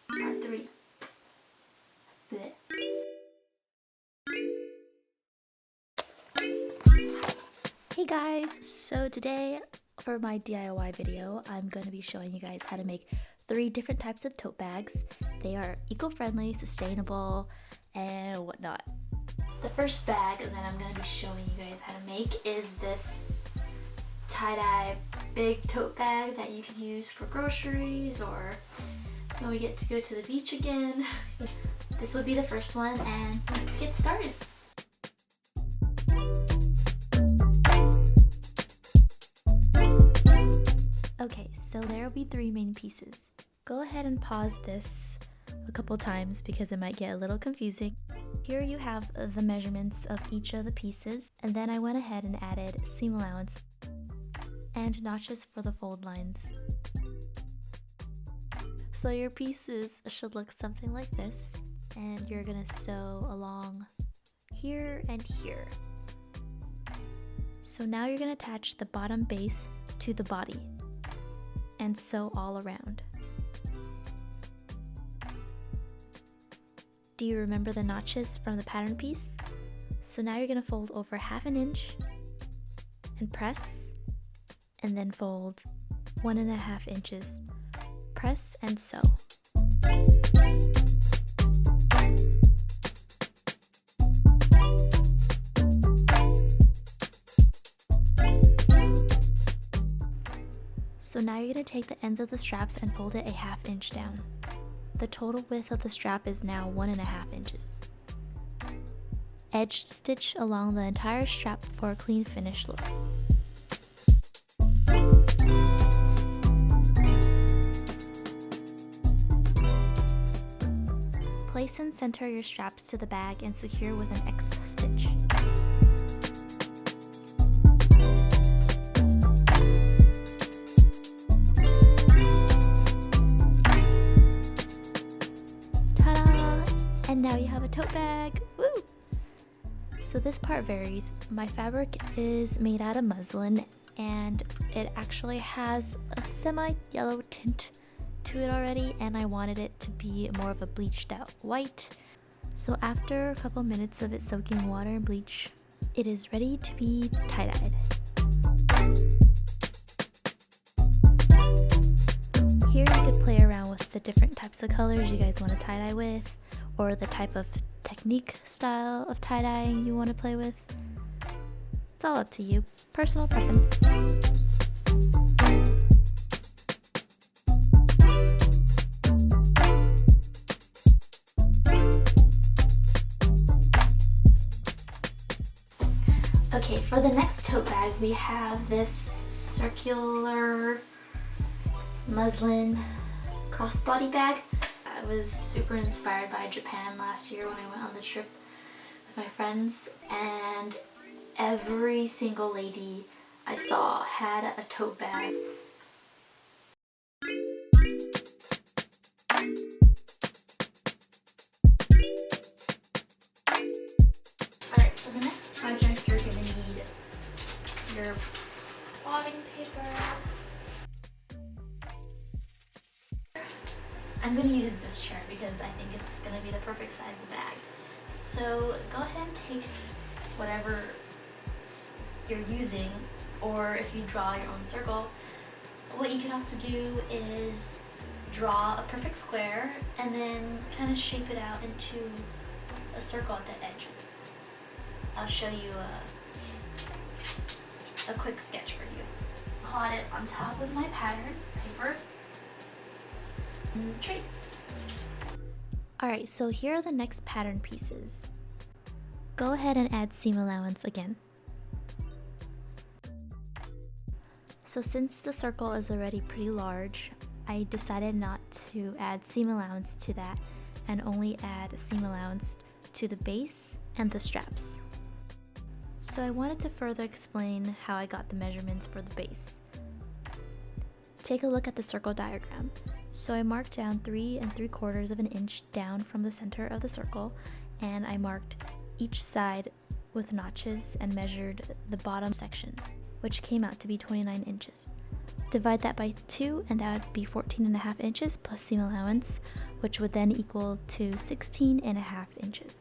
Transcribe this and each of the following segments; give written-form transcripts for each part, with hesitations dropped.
Part 3. Blech. Hey guys, so today for my DIY video, I'm going to be showing you guys how to make 3 different types of tote bags. They are eco-friendly, sustainable, and whatnot. The first bag that I'm going to be showing you guys how to make is this tie-dye big tote bag that you can use for groceries or when we get to go to the beach again. This would be the first one, and let's get started. Okay, so there will be 3 main pieces. Go ahead and pause this a couple times because it might get a little confusing. Here you have the measurements of each of the pieces, and then I went ahead and added seam allowance and notches for the fold lines. So your pieces should look something like this, and you're gonna sew along here and here. So now you're gonna attach the bottom base to the body and sew all around. Do you remember the notches from the pattern piece? So now you're gonna fold over 1/2 inch and press, and then fold 1.5 inches. Press and sew. So now you're going to take the ends of the straps and fold it 1/2 inch down. The total width of the strap is now 1.5 inches. Edge stitch along the entire strap for a clean finish look. Place and center your straps to the bag and secure with an X stitch. And now you have a tote bag. Woo! So this part varies. My fabric is made out of muslin, and it actually has a semi-yellow tint to it already, and I wanted it to be more of a bleached out white. So after a couple minutes of it soaking in water and bleach, it is ready to be tie-dyed. Here you could play around with the different types of colors you guys want to tie-dye with, or the type of technique style of tie-dyeing you want to play with. It's all up to you. Personal preference. Okay, for the next tote bag, we have this circular muslin crossbody bag. I was super inspired by Japan last year when I went on the trip with my friends, and every single lady I saw had a tote bag. Alright, for the next project you're going to need your blotting paper. I'm going to use this chair because I think it's going to be the perfect size of bag. So go ahead and take whatever you're using, or if you draw your own circle, what you can also do is draw a perfect square and then kind of shape it out into a circle at the edges. I'll show you a quick sketch for you. Plot it on top of my pattern paper. Trace. Alright, so here are the next pattern pieces. Go ahead and add seam allowance again. So since the circle is already pretty large, I decided not to add seam allowance to that and only add seam allowance to the base and the straps. So I wanted to further explain how I got the measurements for the base. Take a look at the circle diagram. So I marked down 3 3/4 inch down from the center of the circle, and I marked each side with notches and measured the bottom section, which came out to be 29 inches. Divide that by 2 and that would be 14.5 inches plus seam allowance, which would then equal to 16.5 inches.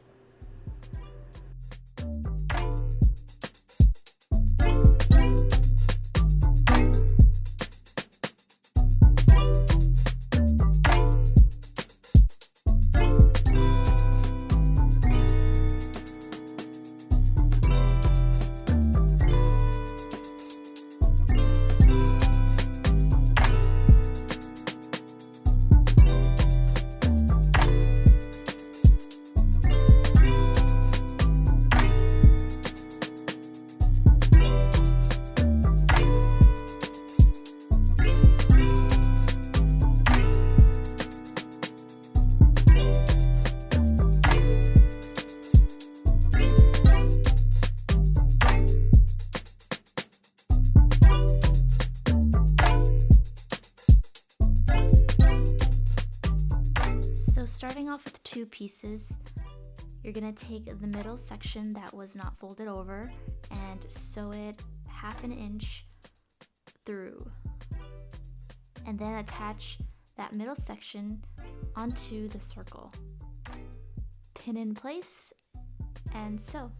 So starting off with 2 pieces, you're gonna take the middle section that was not folded over and sew it 1/2 inch through, and then attach that middle section onto the circle. Pin in place and sew.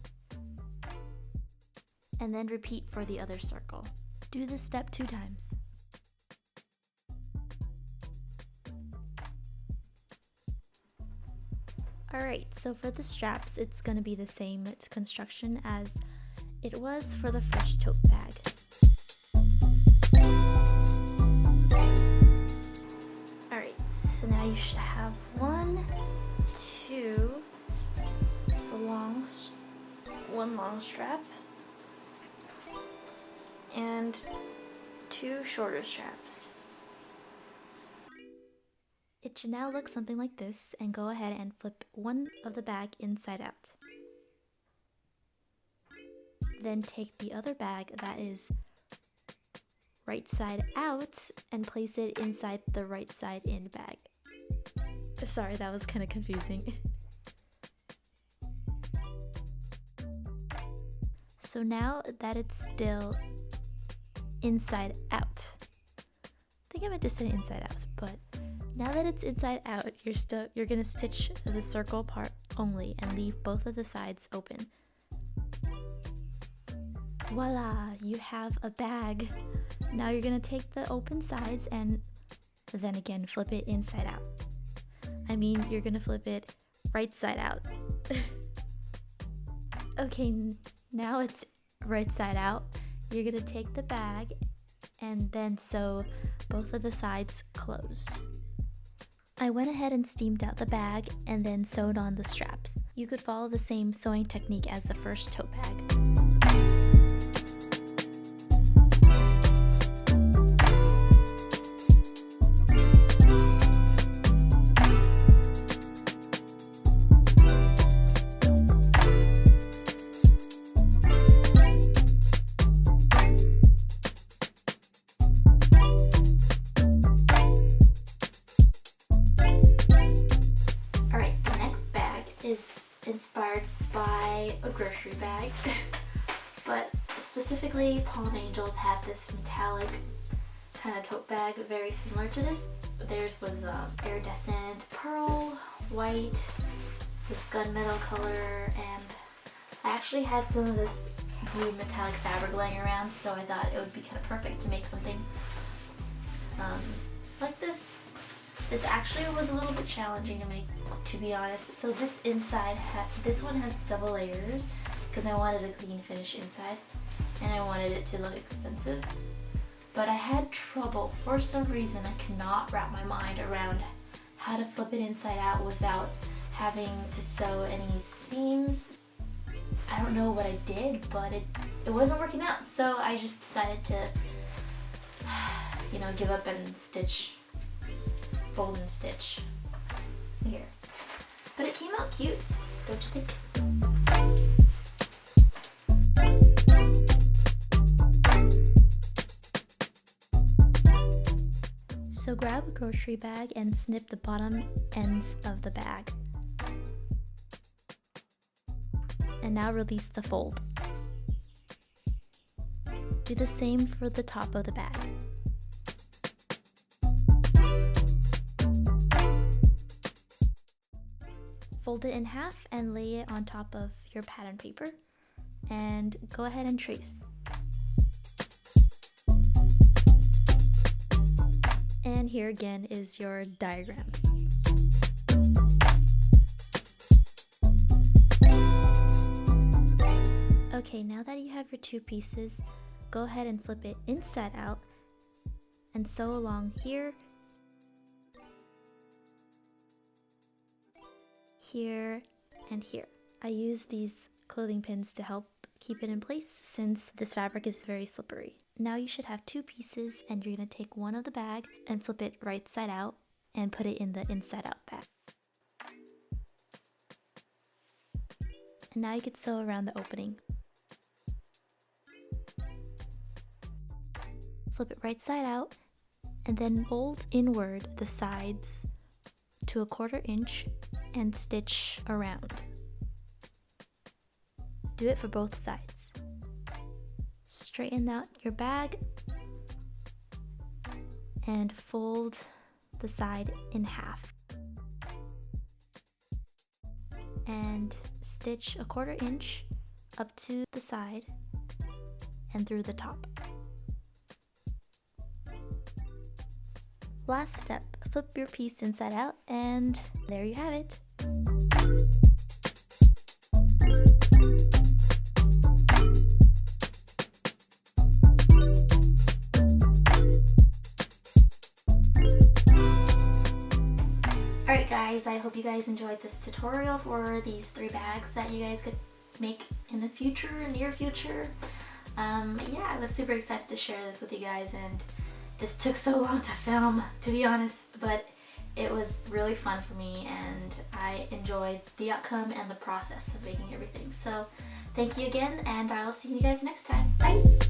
And then repeat for the other circle. Do this step 2 times. Alright, so for the straps, it's going to be the same construction as it was for the first tote bag. Alright, so now you should have 1, 2, one long strap, and 2 shorter straps. It should now look something like this, and go ahead and flip one of the bag inside out. Then take the other bag that is right side out and place it inside the right side in bag. Sorry, that was kind of confusing. So now that it's still inside out, I think I meant to say inside out, but now that it's inside out, you're gonna stitch the circle part only and leave both of the sides open. Voila, you have a bag. Now you're gonna take the open sides and then again flip it inside out. I mean, you're gonna flip it right side out. Okay, now it's right side out. You're gonna take the bag and then sew both of the sides closed. I went ahead and steamed out the bag and then sewed on the straps. You could follow the same sewing technique as the first tote bag. Is inspired by a grocery bag, but specifically palmangels had this metallic kind of tote bag very similar to this. Theirs was iridescent pearl, white, this gunmetal color, and I actually had some of this blue metallic fabric laying around, so I thought it would be kind of perfect to make something like this. This actually was a little bit challenging to make, to be honest. So this inside, this one has double layers because I wanted a clean finish inside and I wanted it to look expensive. But I had trouble, for some reason I cannot wrap my mind around how to flip it inside out without having to sew any seams. I don't know what I did, but it wasn't working out. So I just decided to, give up and fold and stitch here. But it came out cute, don't you think? So grab a grocery bag and snip the bottom ends of the bag. And now release the fold. Do the same for the top of the bag. Fold it in half and lay it on top of your pattern paper and go ahead and trace. And here again is your diagram. Okay, now that you have your two pieces, go ahead and flip it inside out and sew along here, here, and here. I use these clothing pins to help keep it in place since this fabric is very slippery. Now you should have two pieces and you're going to take one of the bag and flip it right side out and put it in the inside out bag. And now you can sew around the opening. Flip it right side out and then fold inward the sides to a 1/4 inch and stitch around. Do it for both sides. Straighten out your bag and fold the side in half. And stitch a 1/4 inch up to the side and through the top. Last step, flip your piece inside out and there you have it. Alright guys, I hope you guys enjoyed this tutorial for these 3 bags that you guys could make in the future, near future. Yeah, I was super excited to share this with you guys, and this took so long to film, to be honest, but it was really fun for me and I enjoyed the outcome and the process of making everything. So thank you again, and I'll see you guys next time. Bye!